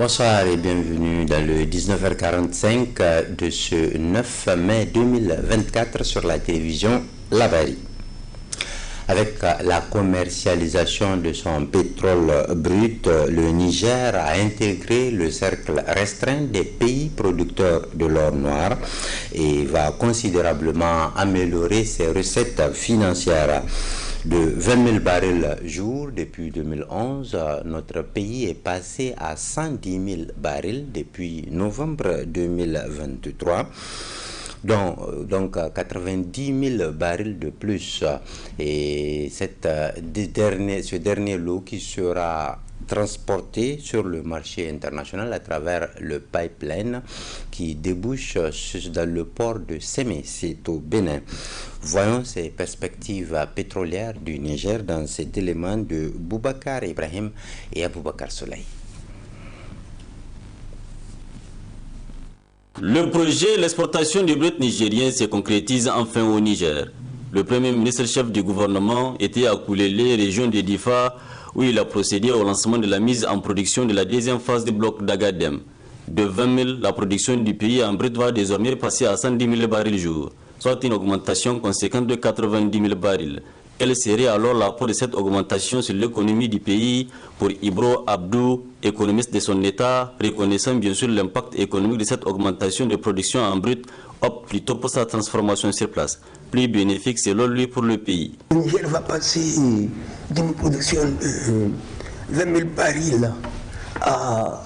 Bonsoir et bienvenue dans le 19h45 de ce 9 mai 2024 sur la télévision Labari. Avec la commercialisation de son pétrole brut, le Niger a intégré le cercle restreint des pays producteurs de l'or noir et va considérablement améliorer ses recettes financières. De 20 000 barils jour depuis 2011, notre pays est passé à 110 000 barils depuis novembre 2023. Donc 90 000 barils de plus. Et ce dernier lot qui sera transporté sur le marché international à travers le pipeline qui débouche dans le port de Sémé, c'est au Bénin. Voyons ces perspectives pétrolières du Niger dans cet élément de Boubacar Ibrahim et Aboubakar Soleil. Le projet l'exportation du brut nigérien se concrétise enfin au Niger. Le premier ministre chef du gouvernement était à Koulélé, région de Difa, où il a procédé au lancement de la mise en production de la deuxième phase du bloc d'Agadem. De 20 000, la production du pays en brut va désormais passer à 110 000 barils jour, soit une augmentation conséquente de 90 000 barils. Quel serait alors l'apport de cette augmentation sur l'économie du pays pour Ibro Abdou, économiste de son État, reconnaissant bien sûr l'impact économique de cette augmentation de production en brut, opte plutôt pour sa transformation sur place, plus bénéfique selon lui pour le pays. Le Niger va passer d'une production de 20 000 barils à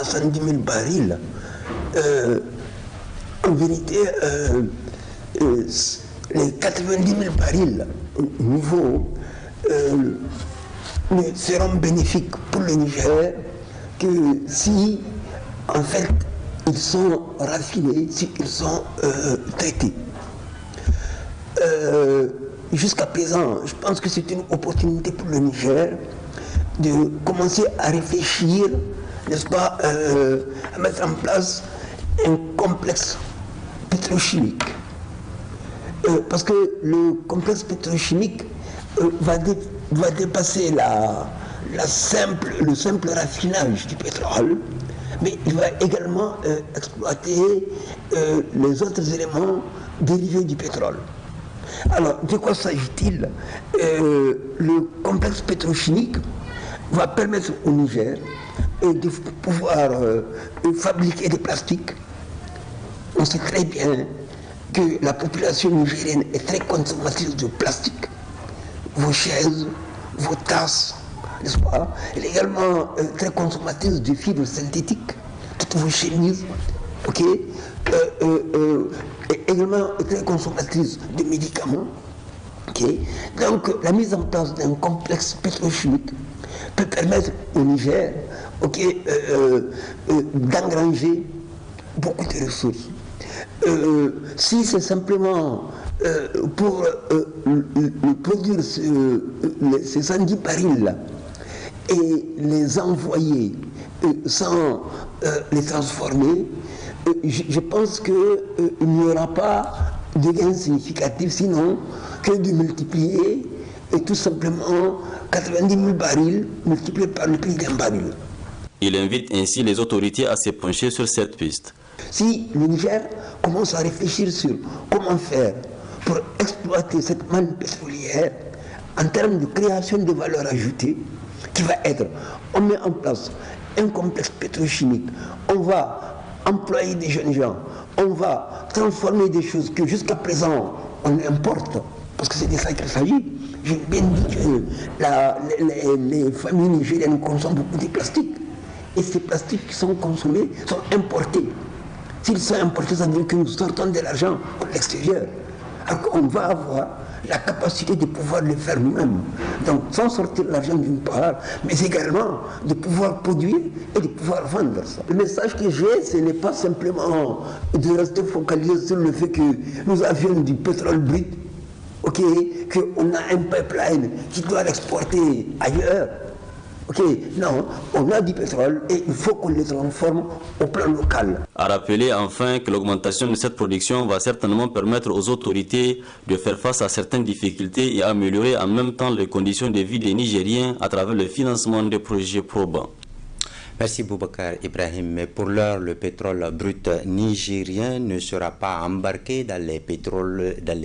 110 000 barils. En vérité, les 90 000 barils nouveaux ne seront bénéfiques pour le Niger que si, en fait, ils sont raffinés, si ils sont traités. Jusqu'à présent, je pense que c'est une opportunité pour le Niger de commencer à réfléchir, n'est-ce pas, à mettre en place un complexe pétrochimique. Parce que le complexe pétrochimique va dépasser le simple raffinage du pétrole, mais il va également exploiter les autres éléments dérivés du pétrole. Alors, de quoi s'agit-il? Le complexe pétrochimique va permettre au Niger de pouvoir fabriquer des plastiques. On sait très bien que la population nigérienne est très consommatrice de plastique. Vos chaises, vos tasses, n'est-ce pas? Elle est également très consommatrice de fibres synthétiques, toutes vos chemises, ok? Également très consommatrice de médicaments, ok? Donc la mise en place d'un complexe pétrochimique peut permettre au Niger, ok, d'engranger beaucoup de ressources. Si c'est simplement pour produire ces 110 barils et les envoyer sans les transformer, je pense qu'il n'y aura pas de gain significatif, sinon que de multiplier tout simplement 90 000 barils multipliés par le prix d'un baril. Il invite ainsi les autorités à se pencher sur cette piste. Si le Niger commence à réfléchir sur comment faire pour exploiter cette manne pétrolière en termes de création de valeur ajoutée, qui va être, on met en place un complexe pétrochimique, on va employer des jeunes gens, on va transformer des choses que jusqu'à présent on importe, parce que c'est de ça qu'il s'agit. J'ai bien dit que les familles nigériennes consomment beaucoup de plastique, et ces plastiques qui sont consommés sont importés. S'ils sont importés, ça veut dire que nous sortons de l'argent pour l'extérieur. Alors qu'on va avoir la capacité de pouvoir le faire nous-mêmes. Donc sans sortir l'argent d'une part, mais également de pouvoir produire et de pouvoir vendre ça. Le message que j'ai, ce n'est pas simplement de rester focalisé sur le fait que nous avions du pétrole brut, ok, qu'on a un pipeline qui doit l'exporter ailleurs. Ok, non, on a du pétrole et il faut qu'on le transforme au plan local. À rappeler enfin que l'augmentation de cette production va certainement permettre aux autorités de faire face à certaines difficultés et améliorer en même temps les conditions de vie des Nigériens à travers le financement des projets probants. Merci Boubacar Ibrahim. Mais pour l'heure, le pétrole brut nigérien ne sera pas embarqué dans les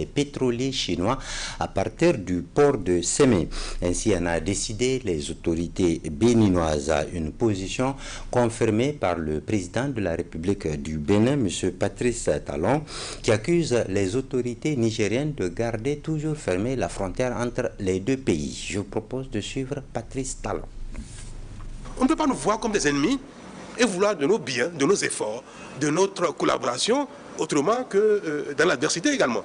pétroliers chinois à partir du port de Sémé. Ainsi en a décidé les autorités béninoises. Une position confirmée par le président de la République du Bénin, M. Patrice Talon, qui accuse les autorités nigériennes de garder toujours fermée la frontière entre les deux pays. Je vous propose de suivre Patrice Talon. On ne peut pas nous voir comme des ennemis et vouloir de nos biens, de nos efforts, de notre collaboration, autrement que dans l'adversité également.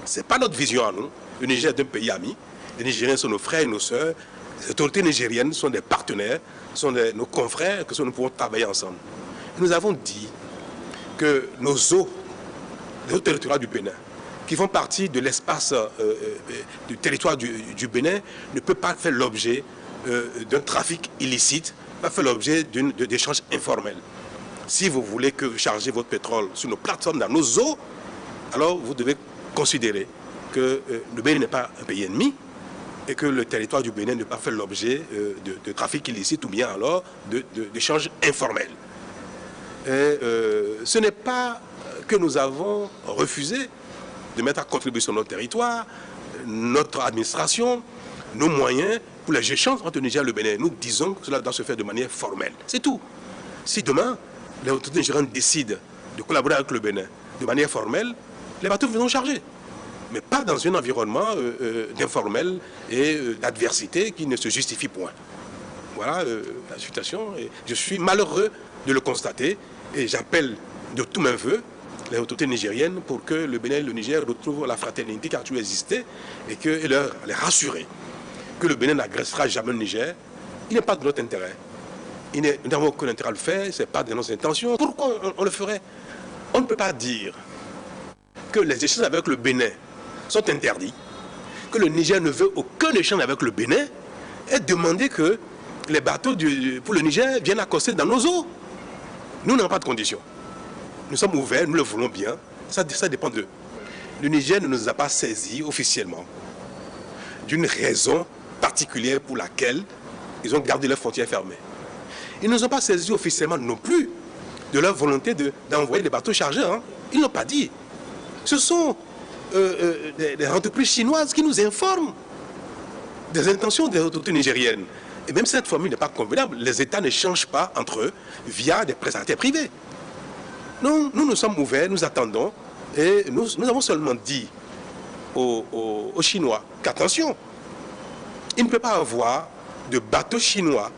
Ce n'est pas notre vision à nous. Le Niger est un pays ami. Les Nigériens sont nos frères et nos sœurs. Les autorités nigériennes sont des partenaires, sont nos confrères, que nous pouvons travailler ensemble. Et nous avons dit que nos eaux, les eaux territoriales du Bénin, qui font partie de l'espace du territoire du Bénin, ne peuvent pas faire l'objet d'un trafic illicite, va faire l'objet d'échanges informels. Si vous voulez que charger votre pétrole sur nos plateformes, dans nos eaux, alors vous devez considérer que le Bénin n'est pas un pays ennemi et que le territoire du Bénin ne peut pas faire l'objet de trafic illicite ou bien alors d'échanges informels. Et ce n'est pas que nous avons refusé de mettre à contribution notre territoire, notre administration, nos moyens pour les échanges entre le Niger et le Bénin. Nous disons que cela doit se faire de manière formelle. C'est tout. Si demain, les autorités nigériennes décident de collaborer avec le Bénin de manière formelle, les bateaux viendront charger. Mais pas dans un environnement d'informel et d'adversité qui ne se justifie point. Voilà la situation. Et je suis malheureux de le constater et j'appelle de tous mes voeux les autorités nigériennes pour que le Bénin et le Niger retrouvent la fraternité qui a toujours existé et les rassurer que le Bénin n'agressera jamais le Niger. Il n'est pas de notre intérêt. Nous n'avons aucun intérêt à le faire, ce n'est pas de nos intentions. Pourquoi on le ferait? On ne peut pas dire que les échanges avec le Bénin sont interdits, que le Niger ne veut aucun échange avec le Bénin et demander que les bateaux pour le Niger viennent accoster dans nos eaux. Nous n'avons pas de conditions. Nous sommes ouverts, nous le voulons bien. Ça dépend d'eux. Le Niger ne nous a pas saisis officiellement d'une raison particulière pour laquelle ils ont gardé leurs frontières fermées. Ils ne nous ont pas saisis officiellement non plus de leur volonté d'envoyer des bateaux chargés. Hein. Ils ne l'ont pas dit. Ce sont des entreprises chinoises qui nous informent des intentions des autorités nigériennes. Et même si cette formule n'est pas convenable, les États ne changent pas entre eux via des prestataires privés. Non, nous sommes ouverts, nous attendons. Et nous avons seulement dit aux Chinois qu'attention, il ne peut pas avoir de bateaux chinois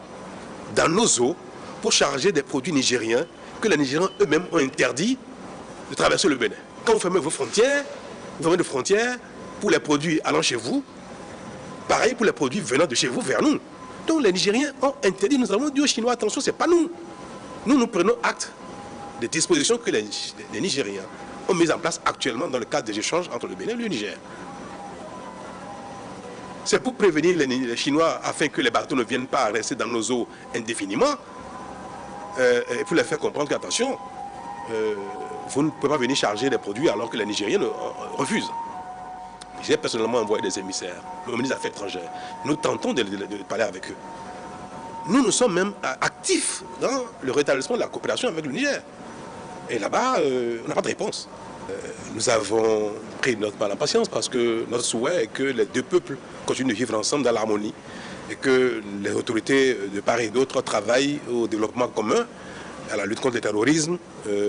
dans nos eaux pour charger des produits nigériens que les Nigériens eux-mêmes ont interdit de traverser le Bénin. Quand vous fermez vos frontières, vous fermez des frontières pour les produits allant chez vous, pareil pour les produits venant de chez vous vers nous. Donc les Nigériens ont interdit, nous avons dit aux Chinois, attention, ce n'est pas nous. Nous prenons acte des dispositions que les Nigériens ont mises en place actuellement dans le cadre des échanges entre le Bénin et le Niger. C'est pour prévenir les Chinois afin que les bateaux ne viennent pas rester dans nos eaux indéfiniment et pour les faire comprendre qu'attention, vous ne pouvez pas venir charger des produits alors que les Nigériens refusent. J'ai personnellement envoyé des émissaires au ministre des Affaires étrangères. Nous tentons de parler avec eux. Nous sommes même actifs dans le rétablissement de la coopération avec le Niger. Et là-bas, on n'a pas de réponse. Nous avons pris notre mal en patience parce que notre souhait est que les deux peuples continuent de vivre ensemble dans l'harmonie et que les autorités de part et d'autre travaillent au développement commun, à la lutte contre le terrorisme,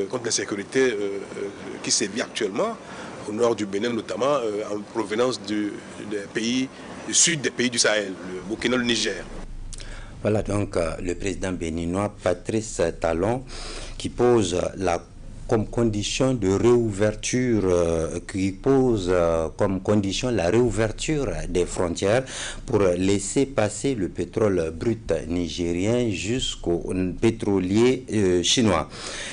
contre l'insécurité qui sévit actuellement au nord du Bénin, notamment en provenance du sud des pays du Sahel, le Burkina, le Niger. Voilà donc le président béninois Patrice Talon qui pose comme condition de réouverture, comme condition la réouverture des frontières pour laisser passer le pétrole brut nigérien jusqu'aux pétroliers chinois.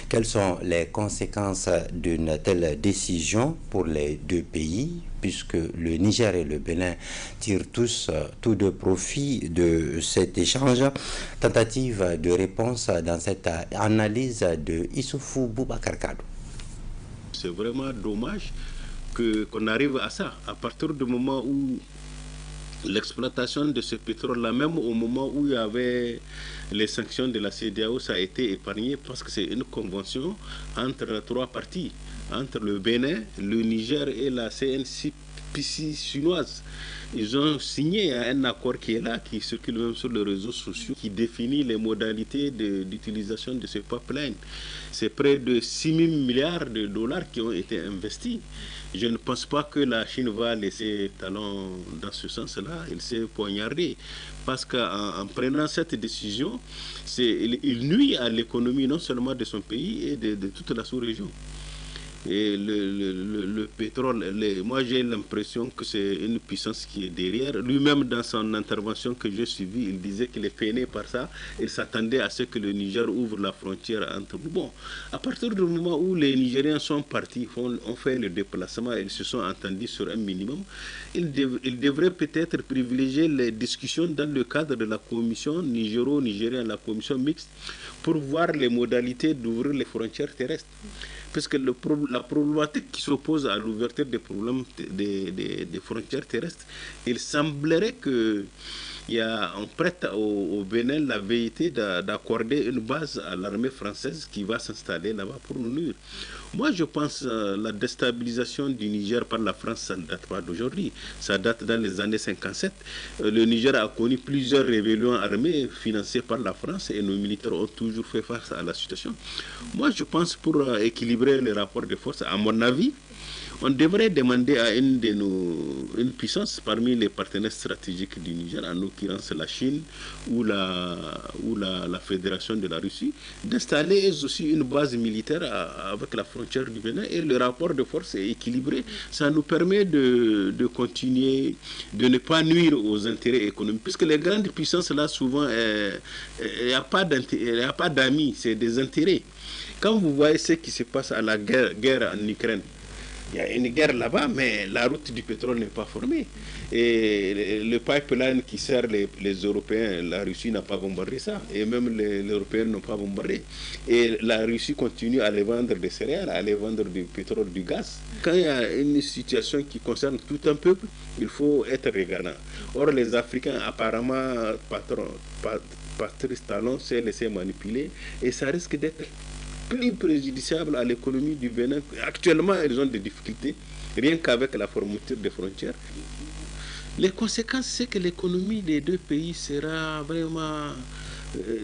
Quelles sont les conséquences d'une telle décision pour les deux pays, puisque le Niger et le Bénin tirent tous deux profit de cet échange? Tentative de réponse dans cette analyse de Issoufou Boubacar Kadou. C'est vraiment dommage qu'on arrive à ça, à partir du moment où l'exploitation de ce pétrole-là, même au moment où il y avait les sanctions de la CEDEAO, ça a été épargné parce que c'est une convention entre trois parties, entre le Bénin, le Niger et la CNPC chinoise. Ils ont signé un accord qui est là, qui circule même sur les réseaux sociaux, qui définit les modalités d'utilisation de ce pipeline. C'est près de 6 000 milliards de dollars qui ont été investis. Je ne pense pas que la Chine va laisser talon dans ce sens-là. Il s'est poignardé. Parce qu'en prenant cette décision, il nuit à l'économie non seulement de son pays et de toute la sous-région. Et le pétrole, moi j'ai l'impression que c'est une puissance qui est derrière. Lui-même dans son intervention que j'ai suivie, il disait qu'il est peiné par ça. Il s'attendait à ce que le Niger ouvre la frontière entre nous. Bon, à partir du moment où les Nigériens sont partis, ont fait le déplacement, ils se sont entendus sur un minimum, ils devraient peut-être privilégier les discussions dans le cadre de la commission nigéro-nigérienne, la commission mixte, pour voir les modalités d'ouvrir les frontières terrestres. Parce que la problématique qui s'oppose à l'ouverture des problèmes des frontières terrestres, il semblerait on prête au Bénin la vérité d'accorder une base à l'armée française qui va s'installer là-bas pour nous nuire. Moi, je pense que la déstabilisation du Niger par la France, ça ne date pas d'aujourd'hui. Ça date dans les années 57. Le Niger a connu plusieurs rébellions armées financées par la France et nos militaires ont toujours fait face à la situation. Moi, je pense pour équilibrer les rapports de force, à mon avis, on devrait demander à une puissance parmi les partenaires stratégiques du Niger, en l'occurrence la Chine ou la Fédération de la Russie, d'installer aussi une base militaire avec la frontière du Bénin, et le rapport de force est équilibré. Ça nous permet de continuer, de ne pas nuire aux intérêts économiques, puisque les grandes puissances là, souvent, il n'y a pas d'amis, c'est des intérêts. Quand vous voyez ce qui se passe à la guerre en Ukraine, il y a une guerre là-bas, mais la route du pétrole n'est pas formée. Et le pipeline qui sert les Européens, la Russie n'a pas bombardé ça. Et même les Européens n'ont pas bombardé. Et la Russie continue à les vendre des céréales, à les vendre du pétrole, du gaz. Quand il y a une situation qui concerne tout un peuple, il faut être regardant. Or, les Africains, apparemment, Patrice Talon s'est laissé manipuler et ça risque d'être plus préjudiciable à l'économie du Bénin. Actuellement, ils ont des difficultés, rien qu'avec la fermeture des frontières. Les conséquences, c'est que l'économie des deux pays sera vraiment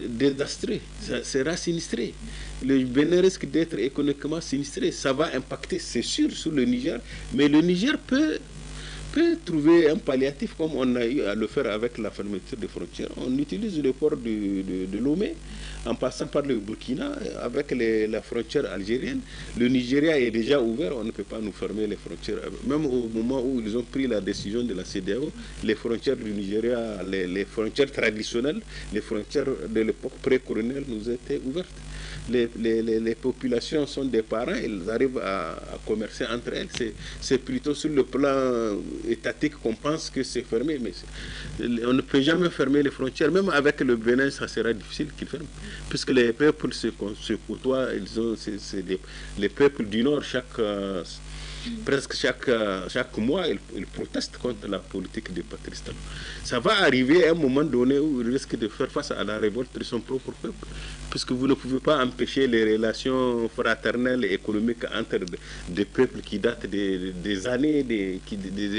désastreuse, ça sera sinistré. Le Bénin risque d'être économiquement sinistré. Ça va impacter, c'est sûr, sur le Niger, mais le Niger peut trouver un palliatif comme on a eu à le faire avec la fermeture des frontières. On utilise le port de Lomé en passant par le Burkina avec la frontière algérienne. Le Nigeria est déjà ouvert, on ne peut pas nous fermer les frontières. Même au moment où ils ont pris la décision de la CEDEAO, les frontières du Nigeria, les frontières traditionnelles, les frontières de l'époque pré-coloniale nous étaient ouvertes. Les populations sont des parents, ils arrivent à commercer entre elles. C'est plutôt sur le plan étatique qu'on pense que c'est fermé, mais on ne peut jamais fermer les frontières. Même avec le Bénin, ça sera difficile qu'ils ferment, puisque les peuples se côtoient. Les peuples du Nord, presque chaque mois, ils protestent contre la politique de Patrice Talon. Ça va arriver à un moment donné où ils risquent de faire face à la révolte de son propre peuple, puisque vous ne pouvez pas empêcher les relations fraternelles et économiques entre des peuples qui datent des années, des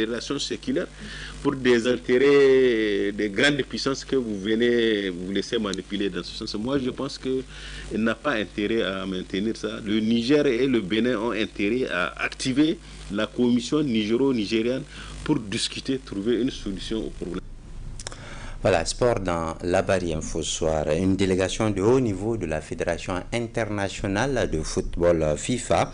relations séculaires, pour des intérêts des grandes puissances que vous venez vous laisser manipuler dans ce sens. Moi, je pense qu'il n'a pas intérêt à maintenir ça. Le Niger et le Bénin ont intérêt à activer la commission nigéro-nigérienne pour discuter, trouver une solution au problème. Voilà, sport dans la Bari Info Soir. Une délégation de haut niveau de la Fédération internationale de football FIFA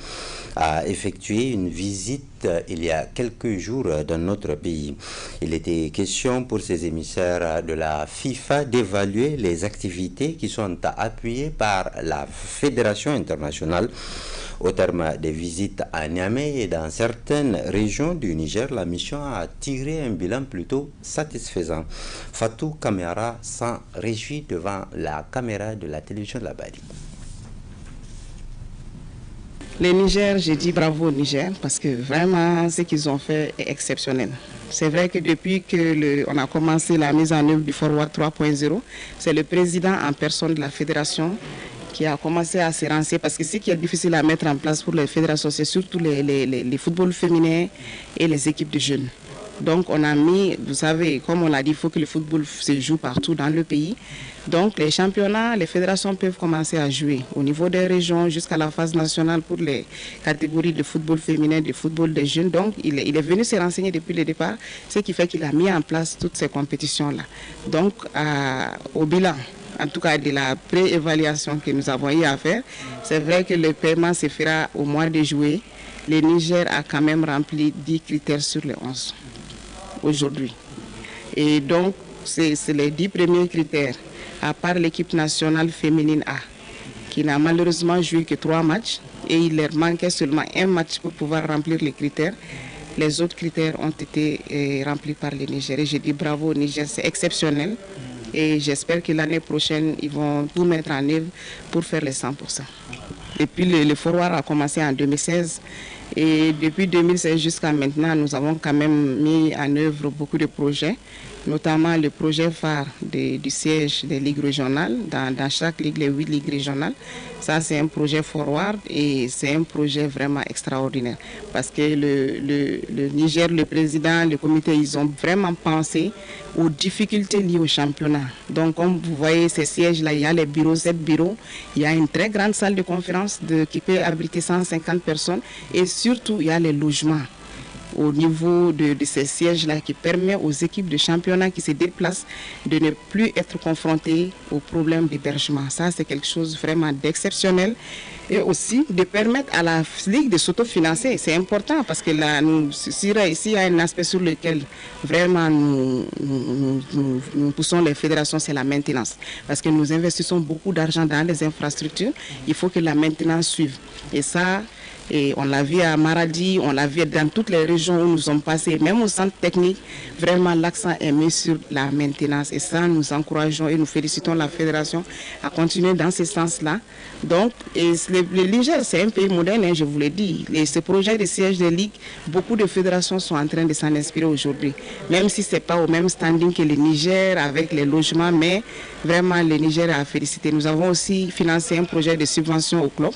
a effectué une visite il y a quelques jours dans notre pays. Il était question pour ces émissaires de la FIFA d'évaluer les activités qui sont appuyées par la Fédération internationale. Au terme des visites à Niamey et dans certaines régions du Niger, la mission a tiré un bilan plutôt satisfaisant. Fatou Kamara s'en réjouit devant la caméra de la télévision de la Bari. Le Niger, j'ai dit bravo au Niger parce que vraiment ce qu'ils ont fait est exceptionnel. C'est vrai que depuis qu'on a commencé la mise en œuvre du Forward 3.0, c'est le président en personne de la fédération qui a commencé à se renseigner parce que ce qui est difficile à mettre en place pour les fédérations, c'est surtout les footballs féminins et les équipes de jeunes. Donc on a mis, vous savez, comme on l'a dit, il faut que le football se joue partout dans le pays. Donc les championnats, les fédérations peuvent commencer à jouer au niveau des régions jusqu'à la phase nationale pour les catégories de football féminin, de football des jeunes. Donc il est venu se renseigner depuis le départ, ce qui fait qu'il a mis en place toutes ces compétitions-là. Donc au bilan, en tout cas de la pré-évaluation que nous avons eu à faire, c'est vrai que le paiement se fera au mois de juillet. Le Niger a quand même rempli 10 critères sur les 11 aujourd'hui. Et donc, c'est les 10 premiers critères, à part l'équipe nationale féminine A, qui n'a malheureusement joué que 3 matchs, et il leur manquait seulement un match pour pouvoir remplir les critères. Les autres critères ont été remplis par le Niger. Et je dis bravo au Niger, c'est exceptionnel. Et j'espère que l'année prochaine, ils vont tout mettre en œuvre pour faire les 100%. Et puis le Forward a commencé en 2016. Et depuis 2016 jusqu'à maintenant, nous avons quand même mis en œuvre beaucoup de projets, notamment le projet phare du siège des ligues régionales, dans chaque ligue, les 8 ligues régionales. Ça, c'est un projet Forward et c'est un projet vraiment extraordinaire. Parce que le Niger, le président, le comité, ils ont vraiment pensé aux difficultés liées au championnat. Donc, comme vous voyez, ces sièges-là, il y a les bureaux, 7 bureaux, il y a une très grande salle de conférence qui peut abriter 150 personnes et surtout, il y a les logements au niveau de ces sièges-là qui permet aux équipes de championnat qui se déplacent de ne plus être confrontées aux problèmes d'hébergement. Ça, c'est quelque chose vraiment d'exceptionnel. Et aussi de permettre à la Ligue de s'autofinancer. C'est important parce que là, s'il y a un aspect sur lequel vraiment nous poussons les fédérations, c'est la maintenance. Parce que nous investissons beaucoup d'argent dans les infrastructures. Il faut que la maintenance suive. Et ça, et on l'a vu à Maradi, on l'a vu dans toutes les régions où nous sommes passés, même au centre technique, vraiment l'accent est mis sur la maintenance. Et ça, nous encourageons et nous félicitons la fédération à continuer dans ce sens-là. Donc, le Niger, c'est un pays moderne, hein, je vous l'ai dit. Ce projet de siège de ligue, beaucoup de fédérations sont en train de s'en inspirer aujourd'hui. Même si ce n'est pas au même standing que le Niger avec les logements, mais vraiment le Niger a félicité. Nous avons aussi financé un projet de subvention au club.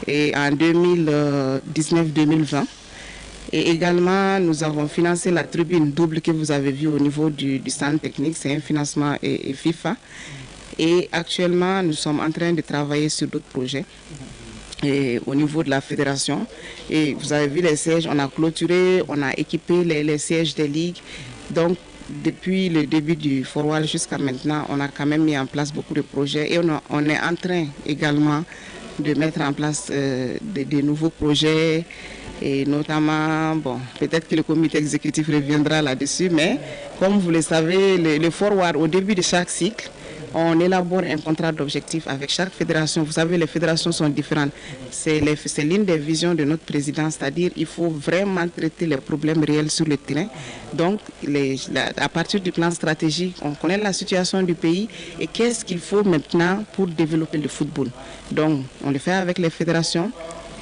Et en 2019-2020. Et également, nous avons financé la tribune double que vous avez vue au niveau du centre technique. C'est un financement et FIFA. Et actuellement, nous sommes en train de travailler sur d'autres projets au niveau de la fédération. Et vous avez vu les sièges, on a clôturé, on a équipé les sièges des ligues. Donc, depuis le début du Forward jusqu'à maintenant, on a quand même mis en place beaucoup de projets. Et on est en train également de mettre en place de nouveaux projets et notamment, bon, peut-être que le comité exécutif reviendra là-dessus, mais comme vous le savez, le Forward, au début de chaque cycle, on élabore un contrat d'objectif avec chaque fédération. Vous savez, les fédérations sont différentes. C'est l'une des visions de notre président, c'est-à-dire qu'il faut vraiment traiter les problèmes réels sur le terrain. Donc, à partir du plan stratégique, on connaît la situation du pays et qu'est-ce qu'il faut maintenant pour développer le football. Donc, on le fait avec les fédérations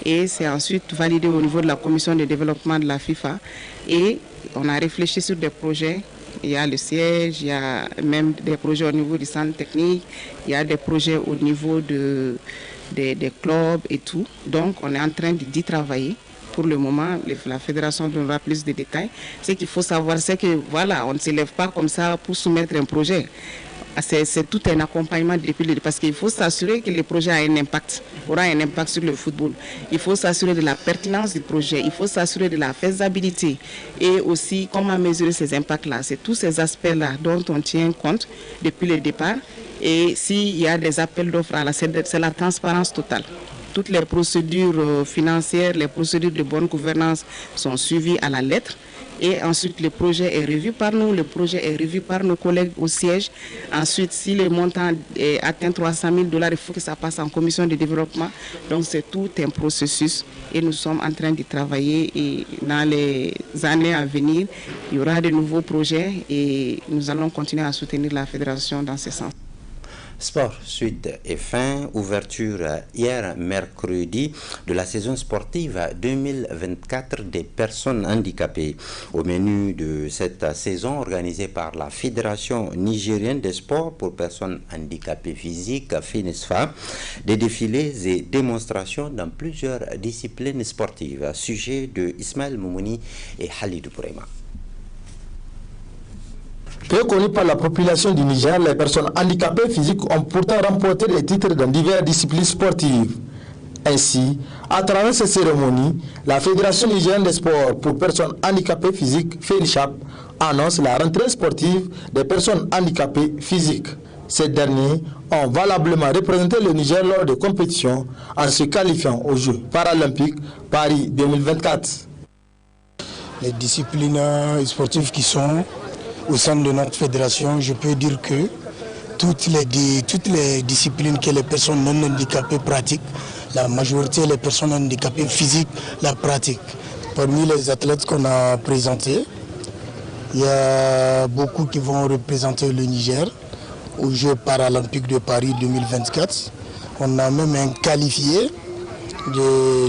et c'est ensuite validé au niveau de la commission de développement de la FIFA et on a réfléchi sur des projets. Il y a le siège, il y a même des projets au niveau du centre technique, il y a des projets au niveau des clubs et tout. Donc, on est en train d'y travailler. Pour le moment, la fédération donnera plus de détails. Ce qu'il faut savoir, c'est que voilà, on ne se lève pas comme ça pour soumettre un projet. C'est tout un accompagnement depuis le début parce qu'il faut s'assurer que le projet aura un impact sur le football. Il faut s'assurer de la pertinence du projet, il faut s'assurer de la faisabilité et aussi comment mesurer ces impacts-là. C'est tous ces aspects-là dont on tient compte depuis le départ. Et s'il y a des appels d'offres, c'est la transparence totale. Toutes les procédures financières, les procédures de bonne gouvernance sont suivies à la lettre. Et ensuite, le projet est revu par nous, le projet est revu par nos collègues au siège. Ensuite, si le montant atteint 300 000 $, il faut que ça passe en commission de développement. Donc, c'est tout un processus et nous sommes en train de travailler. Et dans les années à venir, il y aura de nouveaux projets et nous allons continuer à soutenir la fédération dans ce sens. Sport, suite et fin, ouverture hier mercredi de la saison sportive 2024 des personnes handicapées. Au menu de cette saison organisée par la Fédération nigérienne des sports pour personnes handicapées physiques, FENISFA, des défilés et démonstrations dans plusieurs disciplines sportives. Sujet de Ismaël Moumouni et Halidou Bourema. Peu connues par la population du Niger, les personnes handicapées physiques ont pourtant remporté des titres dans diverses disciplines sportives. Ainsi, à travers ces cérémonies, la Fédération nigérienne des sports pour personnes handicapées physiques, FENICHAP, annonce la rentrée sportive des personnes handicapées physiques. Ces derniers ont valablement représenté le Niger lors des compétitions en se qualifiant aux Jeux paralympiques Paris 2024. Les disciplines sportives qui sont au sein de notre fédération, je peux dire que toutes les disciplines que les personnes non handicapées pratiquent, la majorité des personnes handicapées physiques la pratiquent. Parmi les athlètes qu'on a présentés, il y a beaucoup qui vont représenter le Niger aux Jeux paralympiques de Paris 2024. On a même un qualifié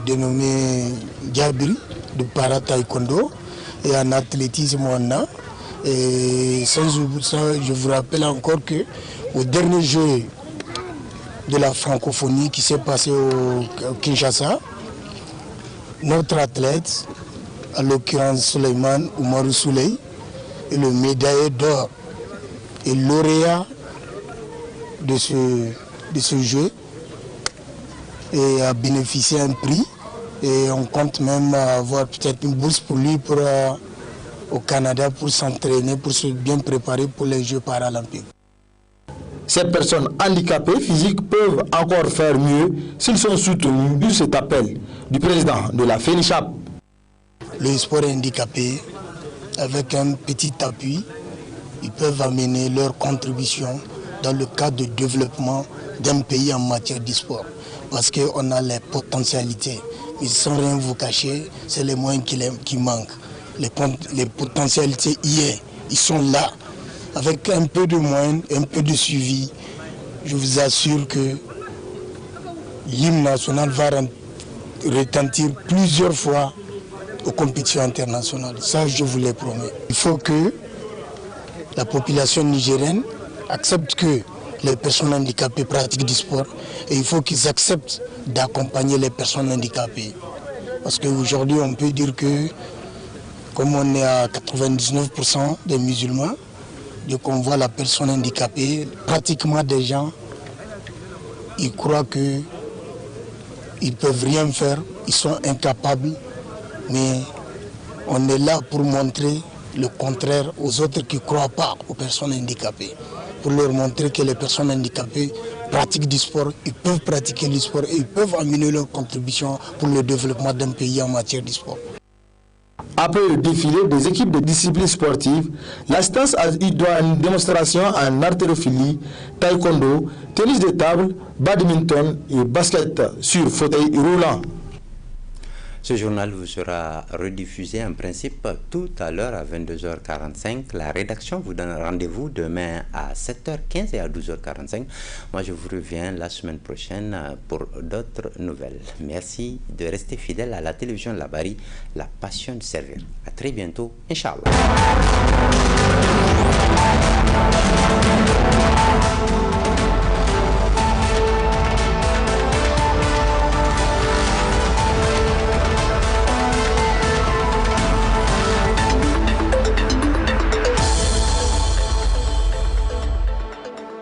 dénommé Diabri de para-taekwondo, et en athlétisme on a. Et je vous rappelle encore qu'au dernier jeu de la francophonie qui s'est passé au Kinshasa, notre athlète, en l'occurrence Souleymane Oumarou Souley, est le médaillé d'or et lauréat de ce jeu et a bénéficié d'un prix. Et on compte même avoir peut-être une bourse pour lui au Canada pour s'entraîner, pour se bien préparer pour les Jeux paralympiques. Ces personnes handicapées physiques peuvent encore faire mieux s'ils sont soutenus de cet appel du président de la FENICHAP. Les sports handicapés, avec un petit appui, ils peuvent amener leur contribution dans le cadre de développement d'un pays en matière de sport. Parce qu'on a les potentialités. Mais sans rien vous cacher, c'est les moyens qui manquent. Les potentialités ils sont là. Avec un peu de moyens, un peu de suivi, je vous assure que l'hymne national va retentir plusieurs fois aux compétitions internationales. Ça, je vous le promets. Il faut que la population nigérienne accepte que les personnes handicapées pratiquent du sport, et il faut qu'ils acceptent d'accompagner les personnes handicapées. Parce qu'aujourd'hui, on peut dire que, comme on est à 99% des musulmans, dès qu'on voit la personne handicapée, pratiquement des gens, ils croient qu'ils ne peuvent rien faire, ils sont incapables, mais on est là pour montrer le contraire aux autres qui ne croient pas aux personnes handicapées, pour leur montrer que les personnes handicapées pratiquent du sport, ils peuvent pratiquer du sport et ils peuvent amener leur contribution pour le développement d'un pays en matière de sport. Après le défilé des équipes de disciplines sportives, l'assistance a eu droit à une démonstration en haltérophilie, taekwondo, tennis de table, badminton et basket sur fauteuil roulant. Ce journal vous sera rediffusé en principe tout à l'heure à 22h45. La rédaction vous donne rendez-vous demain à 7h15 et à 12h45. Moi, je vous reviens la semaine prochaine pour d'autres nouvelles. Merci de rester fidèle à la télévision Labari, la passion de servir. À très bientôt, Inch'Allah.